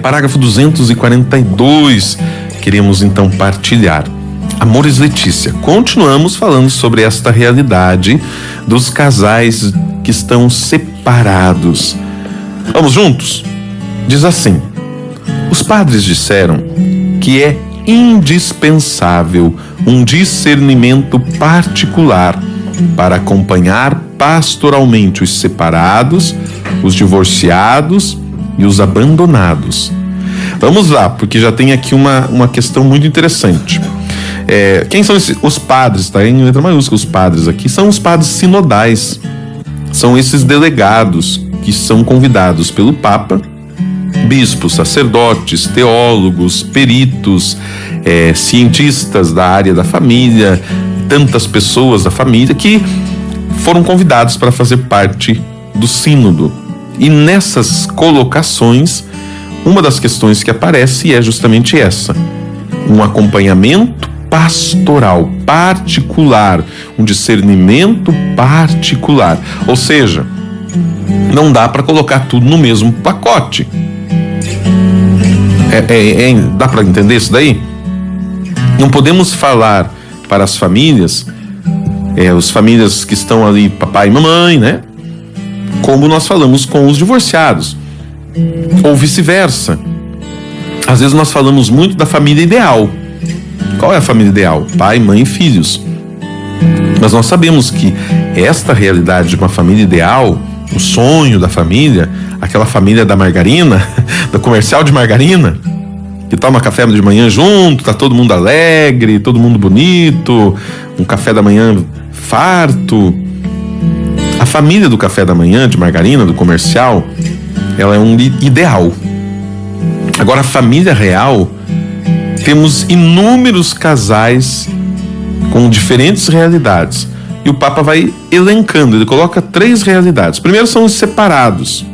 Parágrafo 242, queremos então partilhar. Amores Letícia, continuamos falando sobre esta realidade dos casais que estão separados. Vamos juntos? Diz assim: os padres disseram que é indispensável um discernimento particular para acompanhar pastoralmente os separados, os divorciados e os abandonados. Vamos lá, porque já tem aqui uma questão muito interessante. Quem são os padres? Está em letra maiúscula. Os padres aqui são os padres sinodais. São esses delegados que são convidados pelo Papa, bispos, sacerdotes, teólogos, peritos, cientistas da área da família, tantas pessoas da família que foram convidados para fazer parte do sínodo. E nessas colocações, uma das questões que aparece é justamente essa: um acompanhamento pastoral, particular, um discernimento particular. Ou seja, não dá para colocar tudo no mesmo pacote. Dá para entender isso daí? Não podemos falar para as famílias, as famílias que estão ali, papai e mamãe, né? Como nós falamos com os divorciados, ou vice-versa. Às vezes nós falamos muito da família ideal. Qual é a família ideal? Pai, mãe e filhos. Mas nós sabemos que esta realidade de uma família ideal, o sonho da família, aquela família da margarina, do comercial de margarina, que toma café de manhã junto, tá todo mundo alegre, todo mundo bonito, um café da manhã farto. A família do café da manhã de margarina, do comercial, ela é um ideal. Agora, a família real, temos inúmeros casais com diferentes realidades. E o Papa vai elencando, ele coloca 3 realidades. Primeiro são os separados.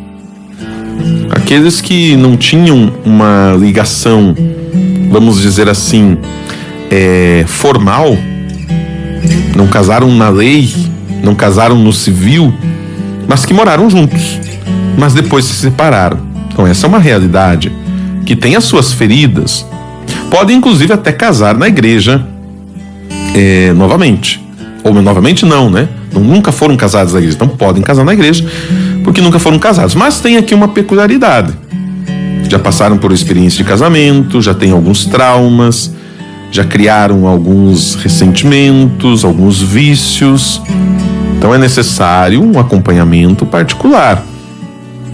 Aqueles que não tinham uma ligação, vamos dizer assim, formal, não casaram na lei, não casaram no civil, mas que moraram juntos, mas depois se separaram. Então essa é uma realidade que tem as suas feridas. Pode inclusive até casar na igreja novamente. Ou novamente não, né? Nunca foram casados na igreja, então podem casar na igreja porque nunca foram casados. Mas tem aqui uma peculiaridade: já passaram por experiência de casamento, já tem alguns traumas, já criaram alguns ressentimentos, alguns vícios. Então é necessário um acompanhamento particular.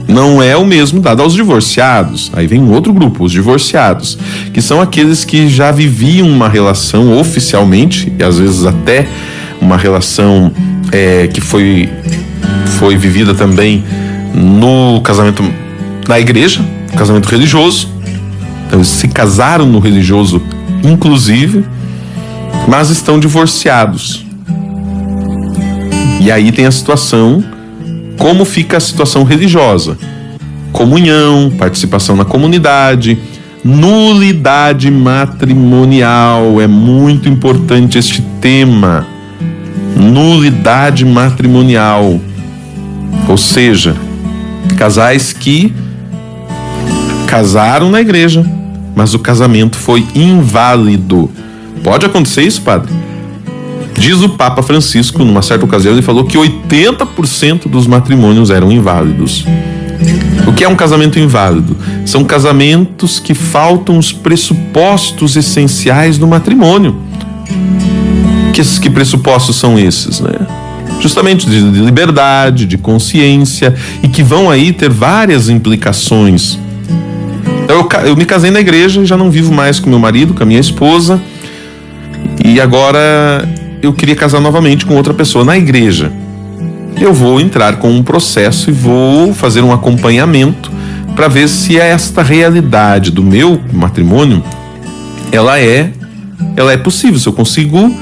Não é o mesmo dado aos divorciados. Aí vem um outro grupo, os divorciados, que são aqueles que já viviam uma relação oficialmente, e às vezes até uma relação que foi vivida também no casamento na igreja, casamento religioso. Então eles se casaram no religioso inclusive, mas estão divorciados. E aí tem a situação, como fica a situação religiosa: comunhão, participação na comunidade, nulidade matrimonial. É muito importante este tema, nulidade matrimonial. Ou seja, casais que casaram na igreja, mas o casamento foi inválido. Pode acontecer isso, padre? Diz o Papa Francisco, numa certa ocasião, ele falou que 80% dos matrimônios eram inválidos. O que é um casamento inválido? São casamentos que faltam os pressupostos essenciais do matrimônio. Que pressupostos são esses, né? Justamente de liberdade, de consciência, e que vão aí ter várias implicações. Eu me casei na igreja e já não vivo mais com meu marido, com a minha esposa, e agora eu queria casar novamente com outra pessoa na igreja. Eu vou entrar com um processo e vou fazer um acompanhamento para ver se esta realidade do meu matrimônio ela é possível, se eu consigo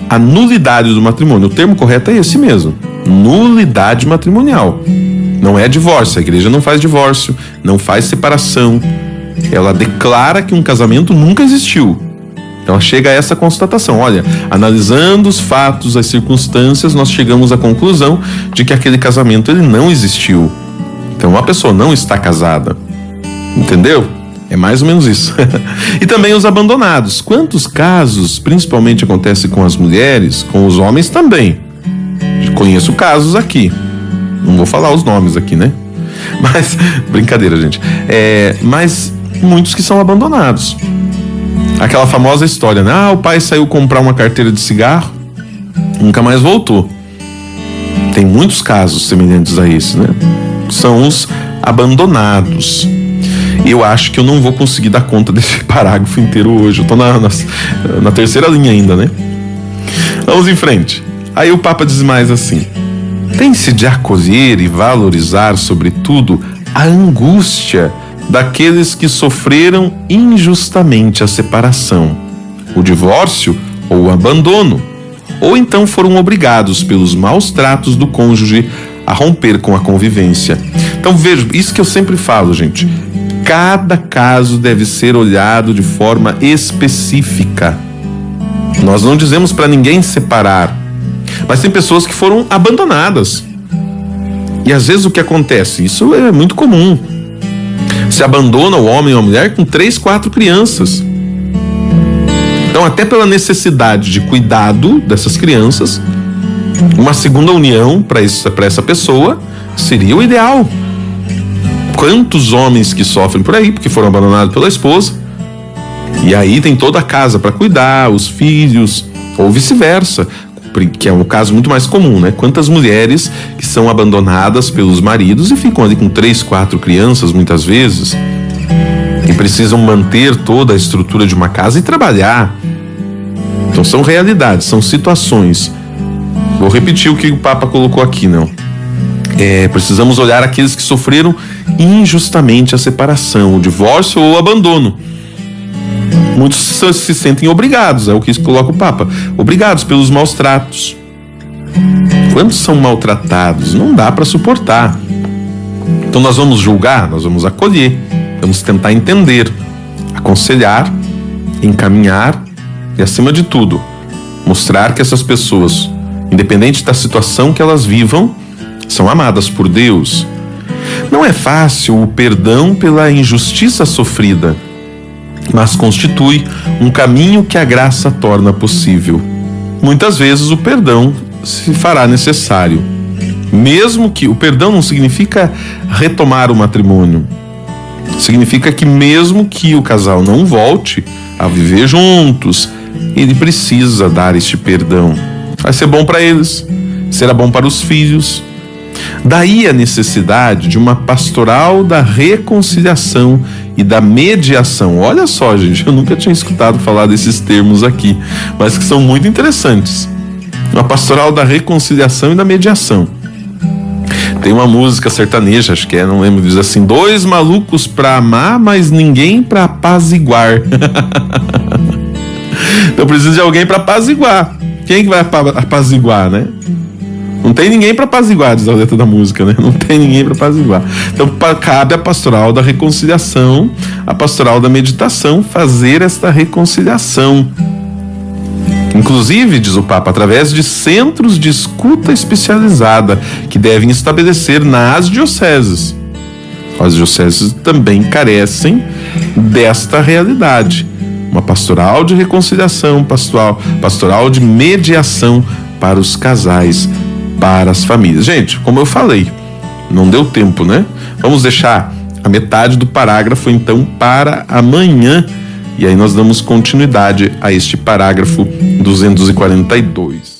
a nulidade do matrimônio. O termo correto é esse mesmo, nulidade matrimonial. Não é divórcio, a igreja não faz divórcio, não faz separação. Ela declara que um casamento nunca existiu. Então chega a essa constatação: olha, analisando os fatos, as circunstâncias, nós chegamos à conclusão de que aquele casamento ele não existiu. Então a pessoa não está casada. Entendeu? É mais ou menos isso. E também os abandonados. Quantos casos, principalmente, acontece com as mulheres, com os homens também? Conheço casos aqui. Não vou falar os nomes aqui, né? Mas, brincadeira, gente. Mas muitos que são abandonados. Aquela famosa história, né? O pai saiu comprar uma carteira de cigarro, nunca mais voltou. Tem muitos casos semelhantes a esse, né? São os abandonados. Eu acho que eu não vou conseguir dar conta desse parágrafo inteiro hoje. Eu tô na terceira linha ainda, né? Vamos em frente. Aí o Papa diz mais assim: tem-se de acolher e valorizar, sobretudo, a angústia daqueles que sofreram injustamente a separação, o divórcio ou o abandono, ou então foram obrigados pelos maus tratos do cônjuge a romper com a convivência. Então veja, isso que eu sempre falo, gente. Cada caso deve ser olhado de forma específica. Nós não dizemos para ninguém separar, mas tem pessoas que foram abandonadas. E às vezes o que acontece? Isso é muito comum. Se abandona o homem ou a mulher com 3, 4 crianças. Então, até pela necessidade de cuidado dessas crianças, uma segunda união para essa pessoa seria o ideal. Quantos homens que sofrem por aí porque foram abandonados pela esposa, e aí tem toda a casa para cuidar, os filhos, ou vice-versa, que é um caso muito mais comum, né? Quantas mulheres que são abandonadas pelos maridos e ficam ali com 3, 4 crianças muitas vezes, e precisam manter toda a estrutura de uma casa e trabalhar. Então são realidades, são situações. Vou repetir o que o Papa colocou aqui, não? Precisamos olhar aqueles que sofreram injustamente a separação, o divórcio ou o abandono. Muitos se sentem obrigados, é o que coloca o Papa, obrigados pelos maus tratos. Quantos são maltratados? Não dá para suportar. Então nós vamos julgar, nós vamos acolher, vamos tentar entender, aconselhar, encaminhar e, acima de tudo, mostrar que essas pessoas, independente da situação que elas vivam, são amadas por Deus. Não é fácil o perdão pela injustiça sofrida, mas constitui um caminho que a graça torna possível. Muitas vezes o perdão se fará necessário. Mesmo que o perdão não significa retomar o matrimônio. Significa que mesmo que o casal não volte a viver juntos, ele precisa dar este perdão. Vai ser bom para eles, será bom para os filhos. Daí a necessidade de uma pastoral da reconciliação e da mediação. Olha só, gente, eu nunca tinha escutado falar desses termos aqui, mas que são muito interessantes. Uma pastoral da reconciliação e da mediação. Tem uma música sertaneja, acho que não lembro, diz assim: 2 malucos pra amar, mas ninguém pra apaziguar. Então precisa de alguém pra apaziguar. Quem que vai apaziguar, né? Não tem ninguém para apaziguar, diz a letra da música, né? Não tem ninguém para apaziguar. Então cabe a pastoral da reconciliação, a pastoral da meditação, fazer esta reconciliação. Inclusive, diz o Papa, através de centros de escuta especializada que devem estabelecer nas dioceses. As dioceses também carecem desta realidade. Uma pastoral de reconciliação, pastoral de mediação para os casais, para as famílias. Gente, como eu falei, não deu tempo, né? Vamos deixar a metade do parágrafo então para amanhã, e aí nós damos continuidade a este parágrafo 242.